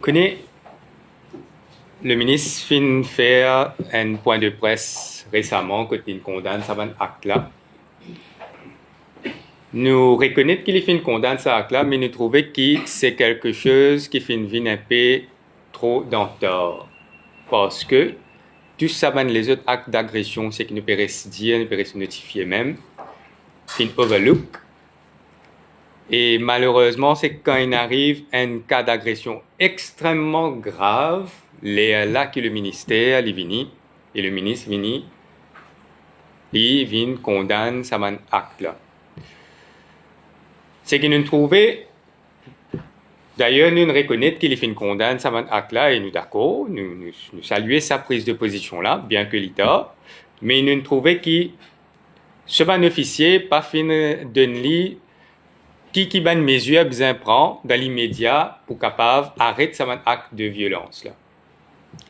connais, le ministre fin faire un point de presse récemment quand il condamne ça acte-là. Nous reconnaissons qu'il fin condamne ça acte-là, mais nous trouvons que c'est quelque chose qui fin venir un peu trop dans le tort. Parce que tout ça, les autres actes d'agression, c'est que nous pouvons se dire, nous pouvons se notifier même, fin overlook. Et malheureusement, c'est quand il arrive un cas d'agression extrêmement grave, là que le ministère est venu, et le ministre vient, il vient condamner ce acte-là. C'est que nous trouvons, d'ailleurs, nous reconnaissons qu'il fait condamne ce acte-là, et nous d'accord, nous saluons sa prise de position-là, bien que l'État, mais nous trouvons que ce officier pas fin de qui ban mesure besoin prend dans l'immédiat pour capable arrêter ce acte de violence là.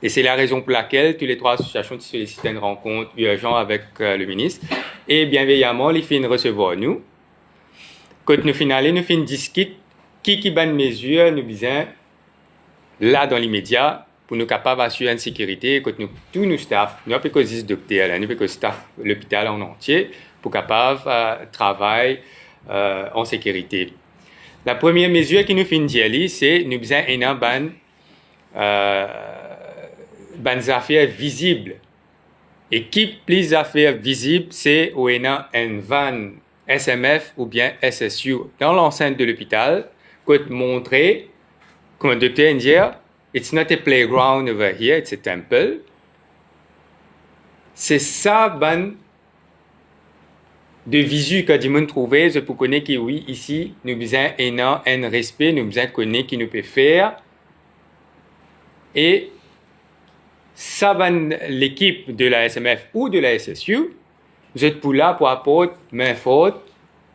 Et c'est la raison pour laquelle toutes les trois associations sollicitent une rencontre urgente avec le ministre et bienveillamment les fin recevoir nous. Quand nous finalons, nous fin discuter qui ban mesure nous besoin là dans l'immédiat pour nous capables d'assurer une sécurité quand nous tous nos staff, nous pas que 10 docteurs là, nous pas que staff l'hôpital en entier pour capable travailler en sécurité. La première mesure qui nous fait dire, c'est nous besoin d'un ban affaires visibles. Et qui plus affaires visibles, c'est où il y a un van SMF ou bien SSU dans l'enceinte de l'hôpital qui montrer, comme le docteur dit, it's not a playground over here, it's a temple. C'est ça, ban de visu que nous trouver, je peux connaître que oui, ici, nous besoin un respect, nous besoin connaître qui nous peut faire. Et ça, l'équipe de la SMF ou de la SSU, vous êtes pour là pour apporter main forte,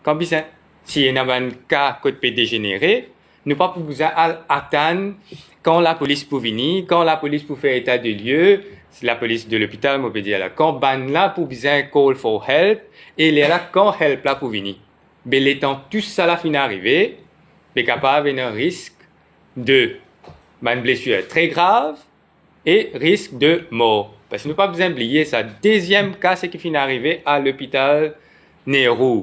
comme besoin. Si il y a un cas qui peut dégénérer, nous pas besoin attendre quand la police peut venir, quand la police peut faire état de lieu, la police de l'hôpital, on peut dire là, quand ban là pour besoin call for help, et il est là quand help là pour venir. Mais l'étant tout ça là fin arrivé, est capable d'un risque de une blessure très grave et risque de mort. Parce que nous pas besoin d'oublier ça. Deuxième cas, c'est qui fin arrivé à l'hôpital Nehru.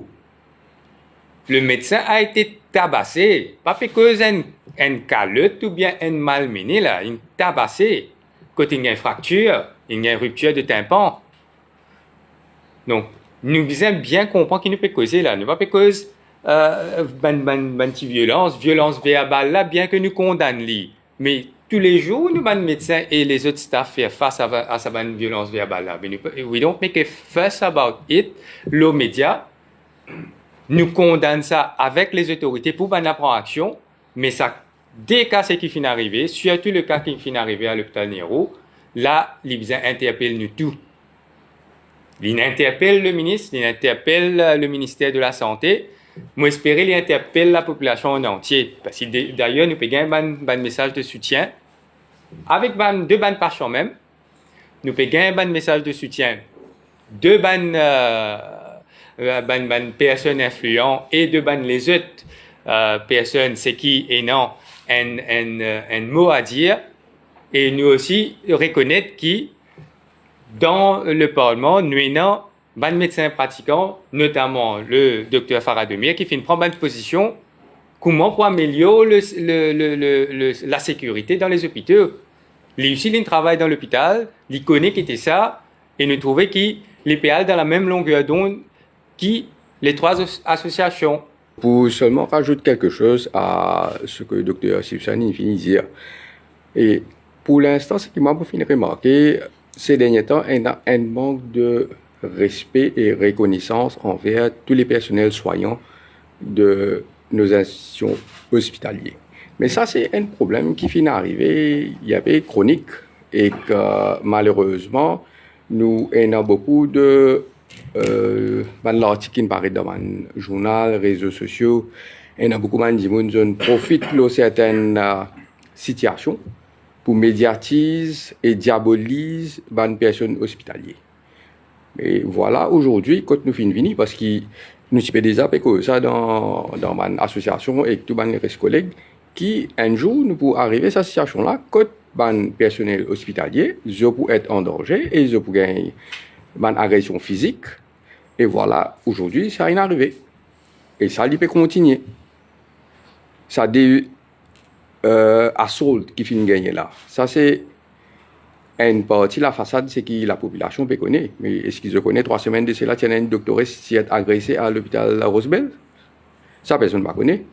Le médecin a été tabassé, pas parce que un calotte ou bien un malmené là, il tabassé. Quand il y a une fracture, il y a une rupture de tympan. Donc, nous devons bien comprendre qu'il ne peut causer là. Nous ne pas causer violence verbale là, bien que nous condamnions. Mais tous les jours, nous, les médecins et les autres staff faire face à cette violence verbale là. We don't make a fuss about it. Les médias, nous condamnons ça avec les autorités pour prendre action, mais ça, dès cas qui finit arrivé, surtout le cas qui finit arrivé à l'hôpital Nehru, là, ils interpellent nous tous. Ils interpellent le ministre, ils interpellent le ministère de la Santé. Moi, j'espère qu'ils interpellent la population en entier. Parce que d'ailleurs, nous pouvons gagner un message de soutien. Avec deux bandes par champ même, nous pouvons gagner un message de soutien. Deux bandes personnes influentes et deux bandes les autres personnes, c'est qui et non, un mot à dire. Et nous aussi reconnaître qui dans le Parlement, nous avons des médecins pratiquants, notamment le docteur Farademir, qui fait prendre une position comment pour améliorer la sécurité dans les hôpitaux. Lui aussi, il travaille dans l'hôpital, il connaît qui était ça, et nous trouvons que les PL dans la même longueur d'onde que les trois associations. Pour seulement rajouter quelque chose à ce que le docteur Sipsani finit de dire. Et pour l'instant, ce qui m'a fait remarquer, ces derniers temps, il y a un manque de respect et reconnaissance envers tous les personnels soignants de nos institutions hospitalières. Mais ça, c'est un problème qui finit d'arriver, il y avait chronique, et que malheureusement, nous avons beaucoup de l'article qui paraît dans le journal, réseaux sociaux, il y a beaucoup de gens qui profitent de certaines situations pour médiatiser et diaboliser les personnes hospitalières. Et voilà, aujourd'hui, quand nous finissons venir, parce que nous sommes déjà ça dans mon association et tous mes collègues, qui, un jour, nous pouvons arriver à cette situation-là, quand le personnel hospitalier, je peux être en danger et je peux gagner une agression physique. Et voilà, aujourd'hui, ça est arrivé. Et ça, il peut continuer. Ça des assault qui finit gagner là. Ça, c'est une partie de la façade, c'est que la population peut connaître. Mais est-ce qu'ils connaissent 3 semaines de cela, il y a une doctoresse qui est agressée à l'hôpital Rosebell? Ça, personne ne connaît.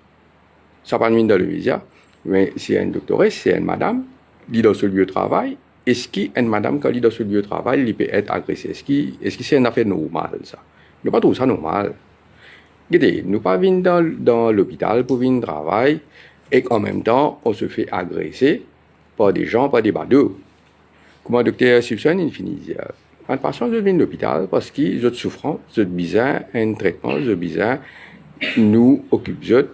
Ça pas dans le média. Mais c'est une doctoresse, c'est une madame, qui est dans ce lieu de travail. Est-ce qu'une madame, quand elle est dans ce lieu de travail, elle peut être agressée? Est-ce que c'est une affaire normale, ça? Nous pas trouver ça normal. Regardez, nous pas venir dans l'hôpital pour venir travailler et qu'en même temps, on se fait agresser par des gens, par des badauds. Comme le docteur Simpson, il finit de dire, un patient vient de l'hôpital parce qu'ils ont souffrance, ils ont besoin d'un traitement, ils ont besoin nous occuper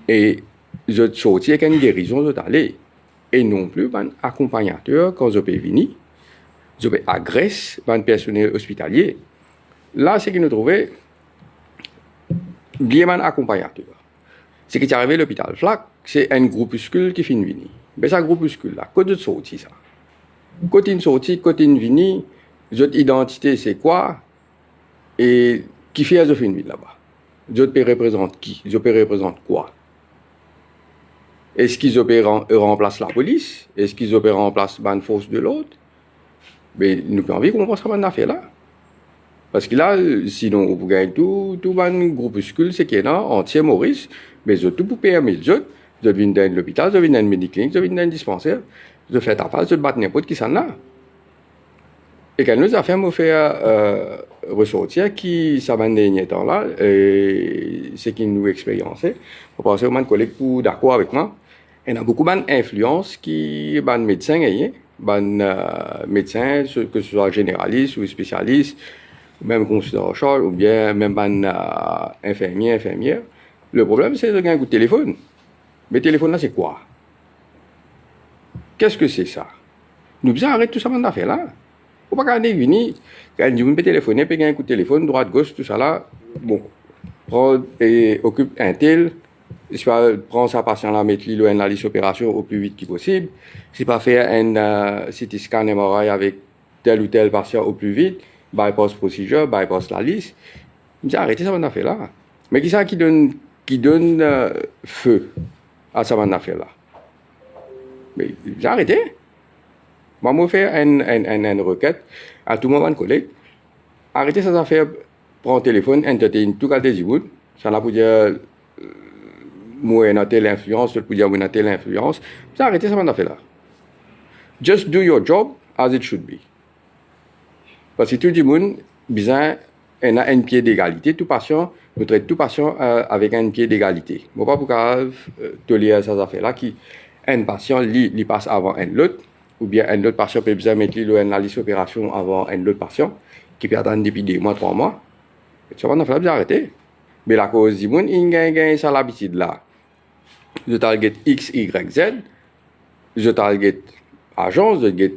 et ils ont sorti avec une guérison, ils ont allé. Et non plus, un accompagnateur, quand ils peuvent venir, ils peuvent agresser un personnel hospitalier. Là, c'est que nous trouvons bien un accompagnateur. C'est qui est arrivé à l'hôpital Flac, c'est un groupuscule qui finit venir. Mais ce groupuscule-là, quand ils sorti ça? Quand ils sorti, quand ils viennent, votre identité c'est quoi? Et qui fait à fin là-bas? Ils peuvent représenter qui? Ils peuvent représenter quoi? Est-ce qu'ils remplacent la police? Est-ce qu'ils remplacent une force de l'autre? Mais nous avons envie qu'on pense à cette affaire-là. Parce que là, sinon, vous gagnez tout un groupuscule, c'est qu'il y a entier Maurice, mais tout pour permettre les autres, de venir dans l'hôpital, de venir dans une médiclinique, de venir dans un dispensaire, de faire ta face, de battre n'importe qui s'en a. Et quand nous avons me faire ressortir qui, ça va dernier temps là, c'est qu'ils nous expériençaient. Je pense que mon collègue pour d'accord avec moi. Il y a beaucoup d'influence qui, les médecins, les médecins, que ce soit généralistes ou spécialistes, même consultant en charge, ou bien même infirmières. Le problème, c'est de gagner un coup de téléphone. Mais le téléphone là, c'est quoi? Qu'est-ce que c'est ça? Nous devons arrêter tout ça dans l'affaire là. Faut pas garder venir, quand on peut téléphoner, peut gagner un coup de téléphone, droite, gauche, tout ça là. Bon, prend et occupe un tel. Si pas prendre sa patient là, mettre lui dans la liste opération au plus vite que possible. Si pas faire un CT scan MRI avec tel ou tel patient au plus vite, bypass procedure, bypass la liste. Nous arrêter ça dans l'affaire là. Mais qui ça qui donne feu à ça dans l'affaire là? Mais j'ai arrêté. Moi, je fais une requête à tout moment, collègue. Arrêtez cette affaire, prendre le téléphone, entertain tout cas des gens. Ça n'a pas dire, moi, j'ai telle influence, je peux dire, moi, j'ai telle influence. Arrêtez cette affaire-là. Just do your job as it should be. Parce que tout le monde, besoin, on a un pied d'égalité. Tout patient, nous traite tout patient avec un pied d'égalité. Je ne sais pas pourquoi tolérer cette affaire-là qui, un patient, il passe avant un autre. Ou bien un autre patient peut besoin mettre la liste d'opération avant un autre patient qui peut attendre depuis 2 mois, 3 mois. Ça va nous faire arrêter. Mais la cause du monde, il gagne ça l'habitude là. Je target X, Y, Z. Je target agence, je target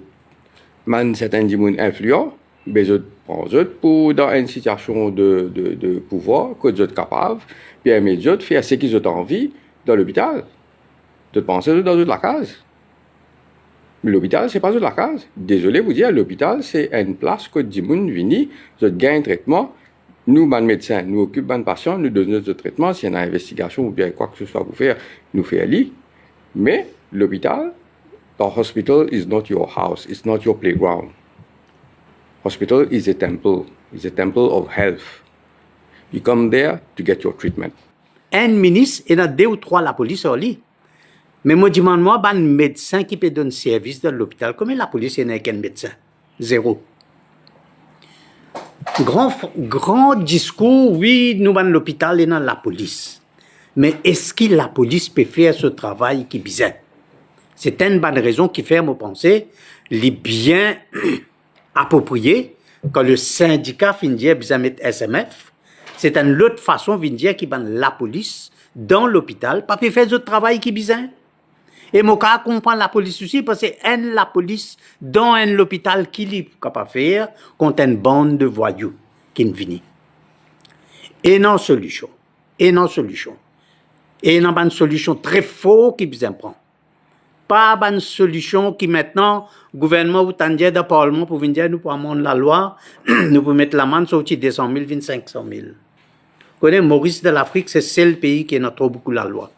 certains du monde influents. Mais je prends eux pour dans une situation de pouvoir que je suis capable. Puis un médium de faire ce qu'ils ont envie dans l'hôpital. De penser dans la case. Mais l'hôpital, c'est pas de la case. Désolé vous dire, l'hôpital, c'est une place que du monde vient, de gagne un traitement. Nous, les médecins, nous occupons les patients, nous donnons notre traitement. S'il y a une investigation ou bien quoi que ce soit pour faire, nous faisons lit. Mais l'hôpital, the hospital is not your house, it's not your playground. Hospital is a temple of health. You come there to get your treatment. Un ministre, il y a 2 ou 3 la police en lit. Mais moi, je demande, un médecin qui peut donner service dans l'hôpital, comment la police n'est qu'un médecin? 0. Grand discours, oui, nous allons l'hôpital et dans la police. Mais est-ce que la police peut faire ce travail qui est bizarre? C'est une bonne raison qui fait me penser, les biens appropriés, quand le syndicat finit de dire mettre SMF, c'est une autre façon de dire qui ban la police dans l'hôpital, pas peut faire ce travail qui est bizarre. Et moi, je comprends la police aussi, parce que c'est la police dans l'hôpital qui est capable de faire contre une bande de voyous qui viennent. Et non solution. Et il y a une solution très forte qui besoin prendre. Pas une solution qui maintenant, le gouvernement ou tandier de parlement pour venir dire nous pour amender la loi, nous pour mettre l'amende sur 200 000, 500 000. Vous connaissez, Maurice de l'Afrique, c'est le seul pays qui a trop beaucoup la loi.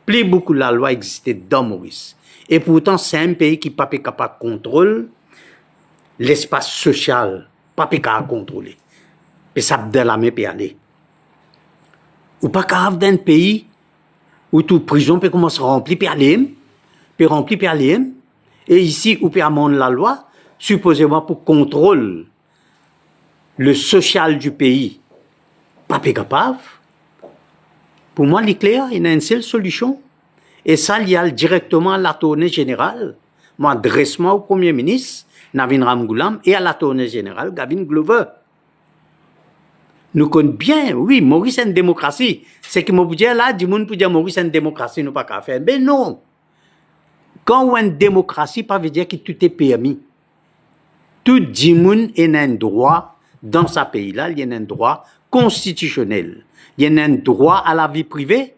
Plus beaucoup la loi existait dans Maurice. Et pourtant, c'est un pays qui n'est pas capable de contrôler l'espace social, pas capable de contrôler. Et ça de la main peut aller. Ou pas capable d'un pays où toute prison peut commencer à remplir, puis aller. Puis remplir, puis aller. Et ici, où peut amender la loi, supposément pour contrôler le social du pays, pas capable. Pour moi, l'éclair, il y a une seule solution. Et ça, il y a directement à l'attorney général. Moi, adresse-moi au Premier ministre, Navin Ramgoolam, et à l'attorney général, Gavin Glover. Nous connaissons bien, oui, Maurice est une démocratie. C'est que moi, vous dire là, du monde pour dire Maurice est une démocratie, nous pas qu'à faire. Mais non. Quand on a une démocratie, ça veut dire que tout est permis. Tout le monde a un droit dans ce pays-là, il y a un droit constitutionnel. Il y a un droit à la vie privée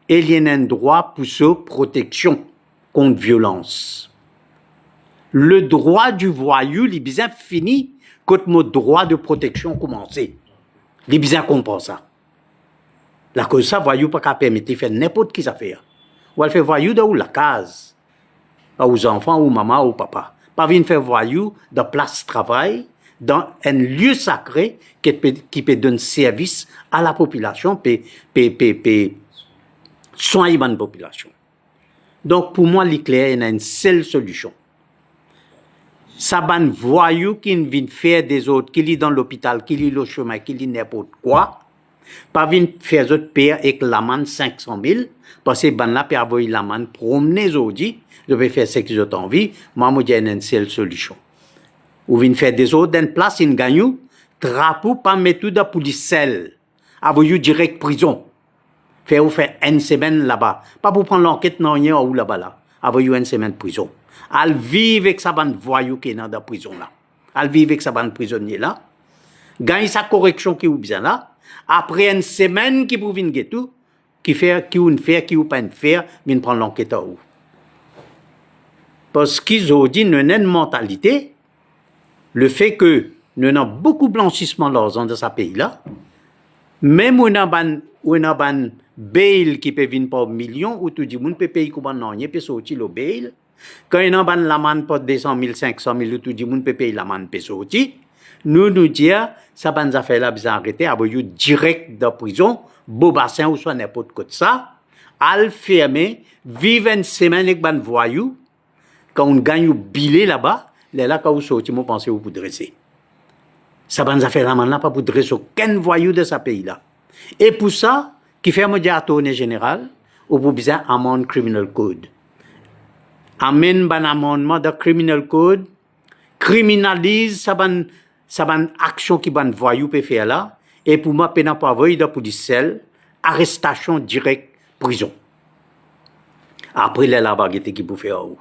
et il y a un droit pour sa protection contre violence. Le droit du voyou, il est bien fini quand mon droit de protection commence. Il est bien comprendre ça. La cause ça, voyou pas qu'à permettre de faire n'importe qui ça fait. Ou elle fait voyou dans la case. Aux enfants, ou maman, ou papa. Pas venir faire voyou dans place de travail, dans un lieu sacré qui peut donner service à la population, soigner la population. Donc, pour moi, l'éclair, il y a une seule solution. Ça ban voyou qui vient faire des autres, qui lit dans l'hôpital, qui lit le chemin, qui lit n'importe quoi, pas venir faire des autres payer avec l'amende 500 000, parce que ban là, peut avoir l'amende, promener aujourd'hui, je vais faire ce que j'ai envie, moi, je dis une seule solution. Ou venir faire des autres dans place, ils gagnent, drapeau, pas mettre tout dans la police celle, avoir direct prison. Faire une semaine là-bas. Pas pour prendre l'enquête, non, rien ou là-bas là. Avoir une semaine de prison. Elle vit avec sa bande voyou qui est dans la prison là. Elle vit avec sa bande prisonnier là. Gagne sa correction qui est bien là. Après une semaine qui pour venir tout, qui fait, qui ou ne fait, qui ou pas ne faire, vient prendre l'enquête à où. Parce qu'ils ont dit, nous avons une mentalité, le fait que nous avons beaucoup de blanchissement d'argent dans ce pays-là, même on a un bail qui peut venir par millions, ou tout le monde peut payer comme un an, peut sortir le bail. Quand on a l'amende pour 200 000, 500 000, ou tout le monde peut payer l'amende peut sortir, nous disons, ça va nous affaires-là, vous arrêtez, avoir direct dans la prison, beau bassin ou soit n'importe quoi de ça, al fermer, vivre une semaine avec un voyou, quand on gagne au billet là-bas, là, quand vous sortez, vous pensez vous dresser. Ça va nous affaires là, pas pour dresser aucun voyou de ce pays-là. Et pour ça, qui fait me dire à tourner général, ou pour besoin amende criminal code. Amène un amendement de criminal code, criminalise ça ban action qui ban voyou peut faire là, et pour moi, peine pas voyer de police celle, arrestation directe, prison. Après, la baguette qui peut faire où?